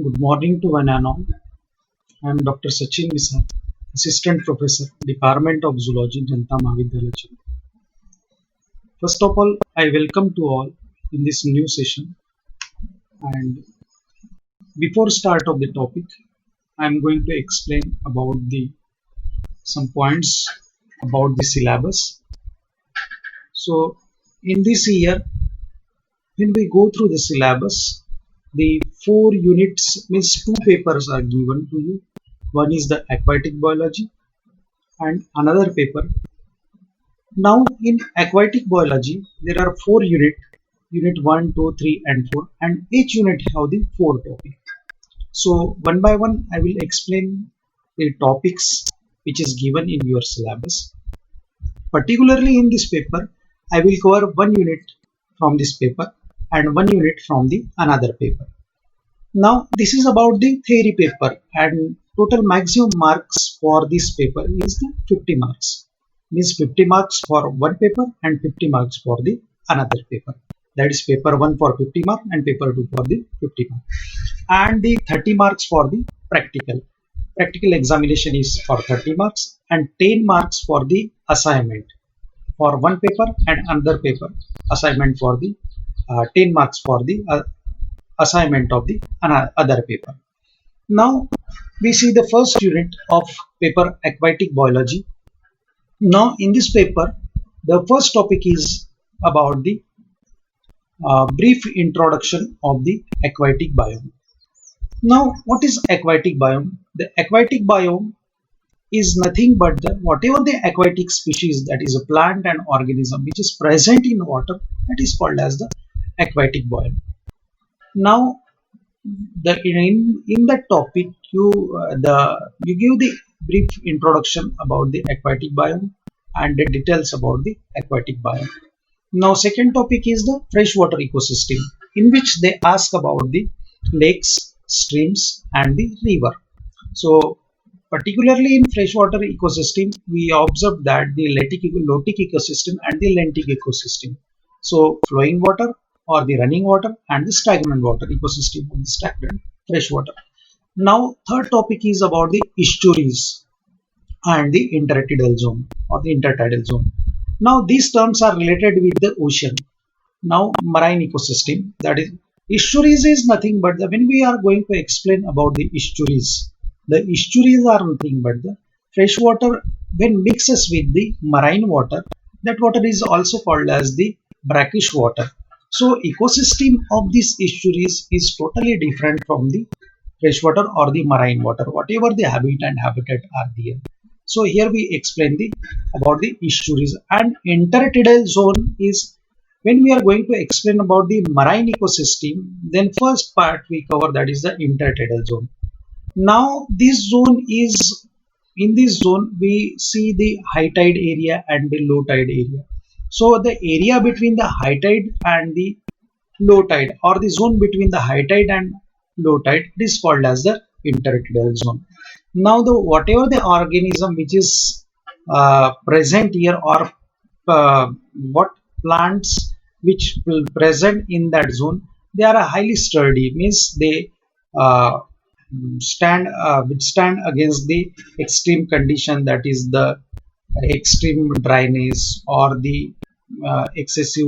Good morning to one and all. I am Dr. Sachin Misra, Assistant Professor, Department of Zoology, Janata Mahavidyalaya, Chennai. First of all, I welcome to all in this new session. And before start of the topic, I am going to explain about the some points about the syllabus. So, in this year, when we go through the syllabus, the 4 units means 2 papers are given to you. One is the aquatic biology and another paper. Now, in aquatic biology, there are 4 units: unit 1, 2, 3, and 4, and each unit have the 4 topics. So, one by one, I will explain the topics which is given in your syllabus. Particularly in this paper, I will cover 1 unit from this paper and 1 unit from the another paper. Now, this is about the theory paper, and total maximum marks for this paper is the 50 marks. Means 50 marks for one paper and 50 marks for the another paper. That is paper 1 for 50 marks and paper 2 for the 50 marks. And the 30 marks for the practical. Practical examination is for 30 marks and 10 marks for the assignment for one paper and another paper assignment for the 10 marks for the assignment of the other paper. Now we see the first unit of paper aquatic biology. Now in this paper, the first topic is about the brief introduction of the aquatic biome. Now what is aquatic biome? The aquatic biome is nothing but whatever the aquatic species, that is a plant and organism which is present in water, that is called as the aquatic biome. Now in that topic you give the brief introduction about the aquatic biome and the details about the aquatic biome. Now second topic is the freshwater ecosystem, in which they ask about the lakes, streams and the river. So particularly in freshwater ecosystem, we observe that the lotic ecosystem and the lentic ecosystem. So flowing water or the running water and the stagnant water ecosystem of the stagnant freshwater. Now third topic is about the estuaries and the intertidal zone or the intertidal zone. Now these terms are related with the ocean. Now marine ecosystem, that is estuaries is nothing but when we are going to explain about the estuaries are nothing but the fresh water when mixes with the marine water. That water is also called as the brackish water. So ecosystem of these estuaries is totally different from the freshwater or the marine water, whatever the habitat are there. So here we explain about the estuaries. And intertidal zone is when we are going to explain about the marine ecosystem, then first part we cover, that is the intertidal zone. Now this zone is, in this zone we see the high tide area and the low tide area. So the area between the high tide and the low tide, or the zone between the high tide and low tide, is called as the intertidal zone. Now the whatever the organism which is present here, or what plants which will present in that zone, they are highly sturdy, means they uh, withstand against the extreme condition, that is the extreme dryness or the excessive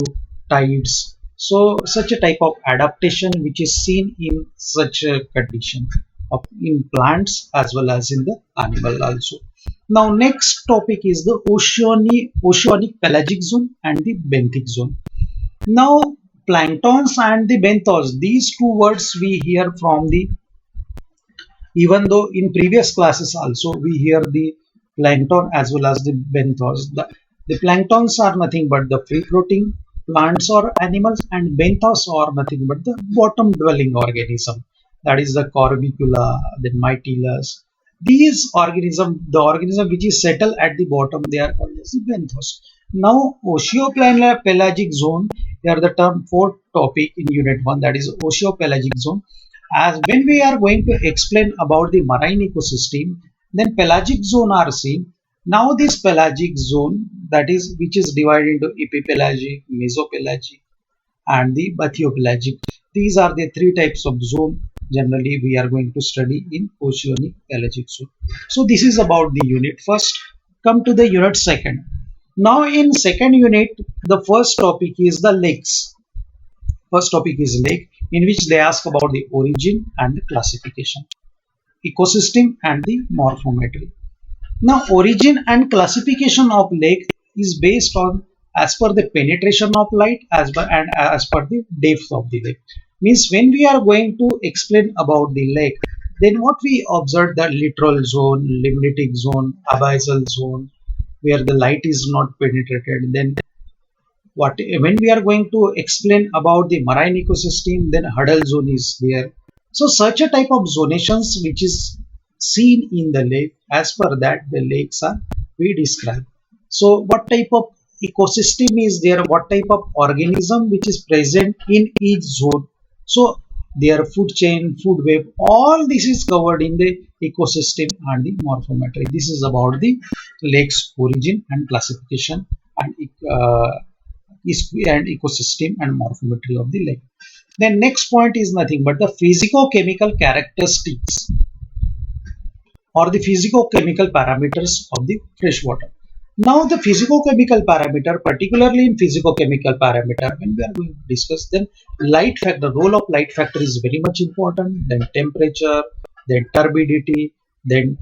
tides. So such a type of adaptation which is seen in such a condition of in plants as well as in the animal also. Now next topic is the oceanic pelagic zone and the benthic zone. Now planktons and the benthos, these two words we hear from the, even though in previous classes also we hear the plankton as well as the benthos. The planktons are nothing but the free floating plants or animals, and benthos are nothing but the bottom dwelling organism, that is the corbicula, the mytilus. These organism, the organism which is settled at the bottom, they are called as the benthos. Now oceopelagic zone, here the term fourth topic in unit 1, that is oceopelagic zone. As when we are going to explain about the marine ecosystem, then pelagic zone are seen. Now this pelagic zone, that is which is divided into epipelagic, mesopelagic and the bathyopelagic. These are the three types of zone generally we are going to study in oceanic pelagic zone. So this is about the unit first. Come to the unit second. Now in second unit, the first topic is the lakes. First topic is lake, in which they ask about the origin and the classification, ecosystem and the morphometry. Now, origin and classification of lake is based on as per the penetration of light as per the depth of the lake. Means when we are going to explain about the lake, then what we observe the littoral zone, limnitic zone, abyssal zone, where the light is not penetrated. Then what when we are going to explain about the marine ecosystem, then huddle zone is there. So such a type of zonations which is seen in the lake, as per that the lakes are we describe. So what type of ecosystem is there, what type of organism which is present in each zone, so their food chain, food web, all this is covered in the ecosystem and the morphometry. This is about the lakes origin and classification and and ecosystem and morphometry of the lake. The next point is nothing but the physico-chemical characteristics or the physico-chemical parameters of the freshwater. Now the physico-chemical parameter, particularly in physico-chemical parameter, when we are going to discuss, then light factor, role of light factor is very much important, then temperature, then turbidity, then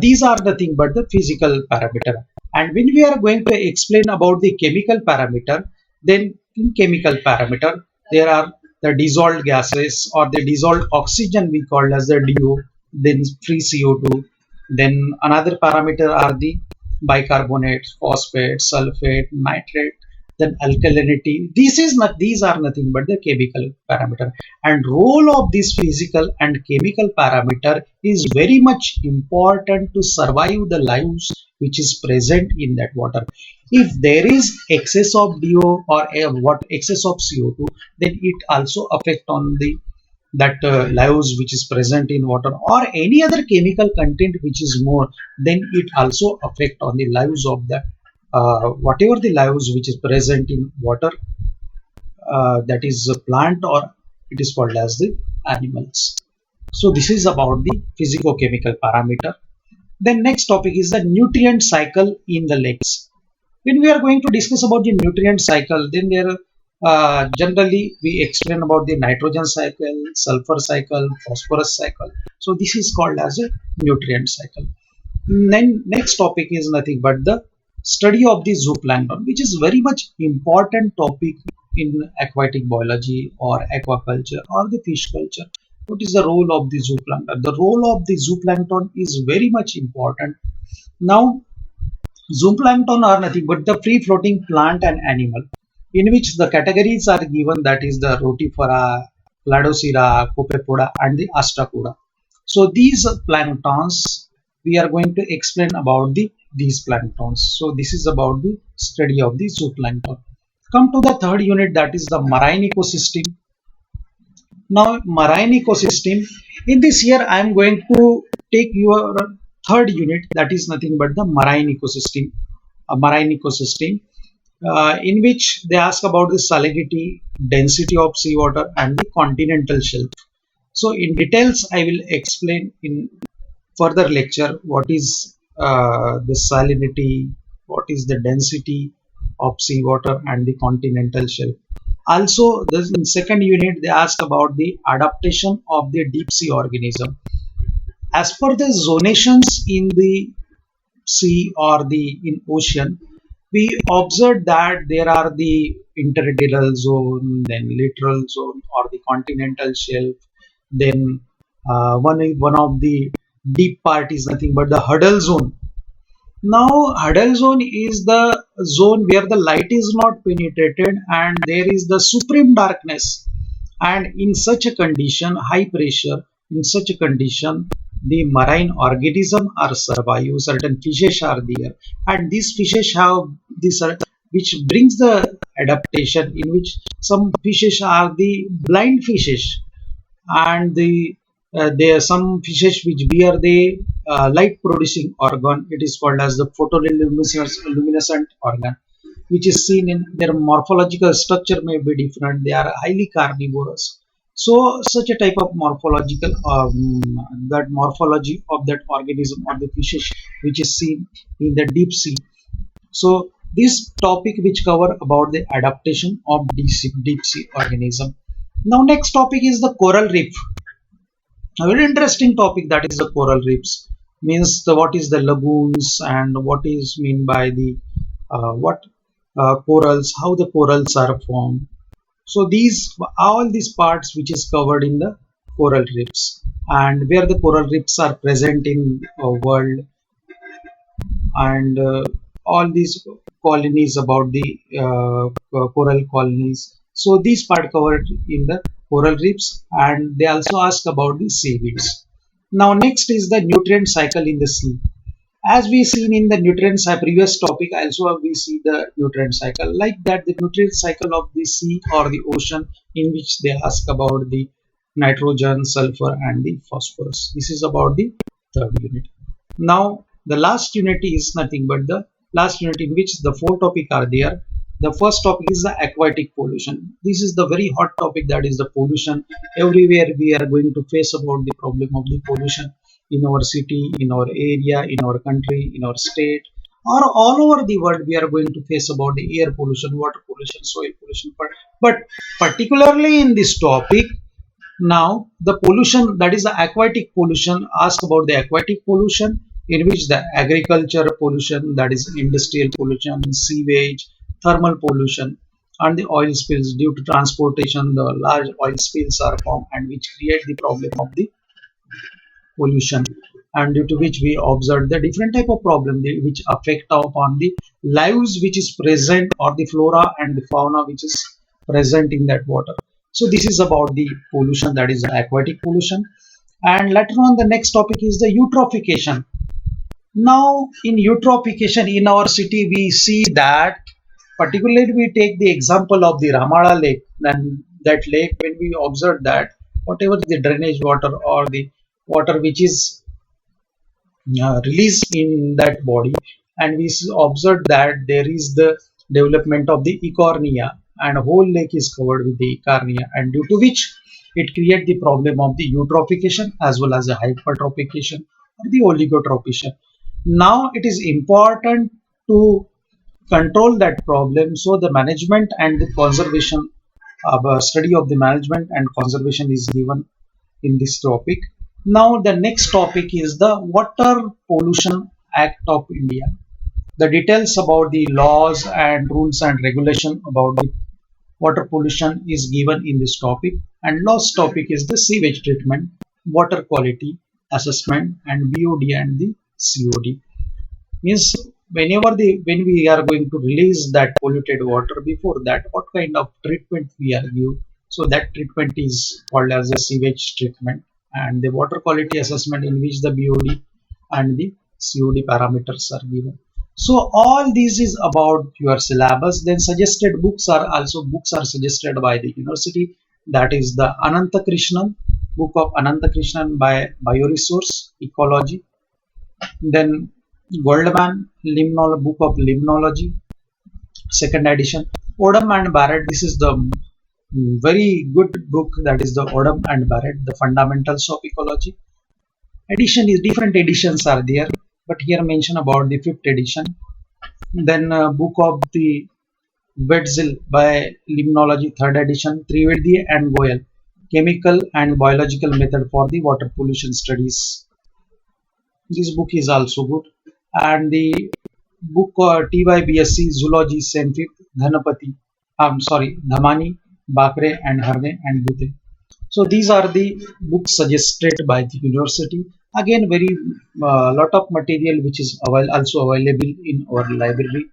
these are nothing but the physical parameter. And when we are going to explain about the chemical parameter, then in chemical parameter, there are the dissolved gases or the dissolved oxygen we call as the DO, then free CO2. Then another parameter are the bicarbonate, phosphate, sulfate, nitrate, then alkalinity. These are nothing but the chemical parameter. And role of this physical and chemical parameter is very much important to survive the lives which is present in that water. If there is excess of DO or what excess of CO2, then it also affect on the that lives which is present in water, or any other chemical content which is more, then it also affect on the lives of the whatever the lives which is present in water, that is a plant or it is called as the animals. So this is about the physico-chemical parameter. Then next topic is the nutrient cycle in the lakes. When we are going to discuss about the nutrient cycle, then there generally we explain about the nitrogen cycle, sulfur cycle, phosphorus cycle. So this is called as a nutrient cycle. Then next topic is nothing but the study of the zooplankton, which is very much important topic in aquatic biology or aquaculture or the fish culture. What is the role of the zooplankton? The role of the zooplankton is very much important. Now, zooplankton are nothing but the free floating plant and animal, in which the categories are given, that is the Rotifera, Cladocera, Copepoda and the Astracoda. So these planktons we are going to explain about these planktons. So this is about the study of the zooplankton. Come to the third unit, that is the marine ecosystem. Now marine ecosystem, in this year I am going to take your third unit, that is nothing but the marine ecosystem. A marine ecosystem in which they ask about the salinity, density of seawater and the continental shelf. So in details I will explain in further lecture what is the salinity, what is the density of seawater and the continental shelf. Also, this in second unit they ask about the adaptation of the deep sea organism. As per the zonations in the sea or the in ocean, we observed that there are the intertidal zone, then littoral zone or the continental shelf, then one of the deep part is nothing but the huddle zone. Now huddle zone is the zone where the light is not penetrated and there is the supreme darkness, and in such a condition, high pressure, in such a condition the marine organism are survive, certain fishes are there, and these fishes have this which brings the adaptation, in which some fishes are the blind fishes, and there are some fishes which bear the light producing organ. It is called as the photoluminescent organ, which is seen in their morphological structure may be different. They are highly carnivorous. So such a type of morphological that morphology of that organism or the fishes which is seen in the deep sea. So this topic which cover about the adaptation of deep sea organism. Now next topic is the coral reef. A very interesting topic, that is the coral reefs. Means the what is the lagoons and what is mean by the what corals, how the corals are formed. So these all these parts which is covered in the coral reefs, and where the coral reefs are present in world, and all these colonies about the coral colonies. So these part covered in the coral reefs, and they also ask about the seaweeds. Now next is the nutrient cycle in the sea. As we seen in the nutrient cycle previous topic, also we see the nutrient cycle like that, the nutrient cycle of the sea or the ocean, in which they ask about the nitrogen, sulfur and the phosphorus. This is about the third unit. Now the last unit is nothing but the last unit in which the four topic are there. The first topic is the aquatic pollution. This is the very hot topic, that is the pollution. Everywhere we are going to face about the problem of the pollution in our city, in our area, in our country, in our state, or all over the world. We are going to face about the air pollution, water pollution, soil pollution. But particularly in this topic, now the pollution, that is the aquatic pollution, ask about the aquatic pollution, in which the agriculture pollution, that is industrial pollution, sewage, thermal pollution, and the oil spills. Due to transportation, the large oil spills are formed, and which create the problem of the pollution, and due to which we observe the different type of problem which affect upon the lives which is present, or the flora and the fauna which is present in that water. So this is about the pollution, that is the aquatic pollution. And later on the next topic is the eutrophication. Now in eutrophication in our city we see that, particularly we take the example of the Ramala lake. Then that lake, when we observe that whatever the drainage water or the water which is released in that body, and we observed that there is the development of the ecornia, and whole lake is covered with the ecornia, and due to which it create the problem of the eutrophication as well as the hypertrophication or the oligotrophication. Now it is important to control that problem. So the management and the conservation, study of the management and conservation is given in this topic. Now the next topic is the Water Pollution Act of India. The details about the laws and rules and regulation about the water pollution is given in this topic. And last topic is the sewage treatment, water quality assessment, and BOD and the COD. Means when we are going to release that polluted water, before that what kind of treatment we are give. So that treatment is called as a sewage treatment, and the water quality assessment, in which the BOD and the COD parameters are given. So all this is about your syllabus. Then suggested books are also books are suggested by the university, that is the Ananta Krishnan, book of Ananta Krishnan by Bioresource Ecology. Then Goldman, Book of Limnology, second edition. Odom and Barrett, this is the very good book, that is the Odom and Barrett, The Fundamentals of Ecology. Edition is different editions are there, but here mention about the fifth edition. Then book of the Wetzel by Limnology, third edition. Trivedi and Goyal, Chemical and Biological Method for the Water Pollution Studies. This book is also good. And the book TYBSc Zoology Senfit Dhanapati, Dhamani, Bakre and Harne and Bute. So these are the books suggested by the university. Again, very lot of material which is also available in our library.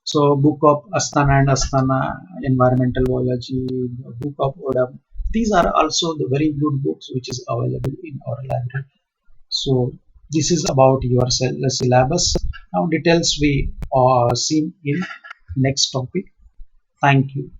So book of Astana and Astana, Environmental Biology, the book of Odam. These are also the very good books which is available in our library. So this is about your syllabus. Now details we see in next topic. Thank you.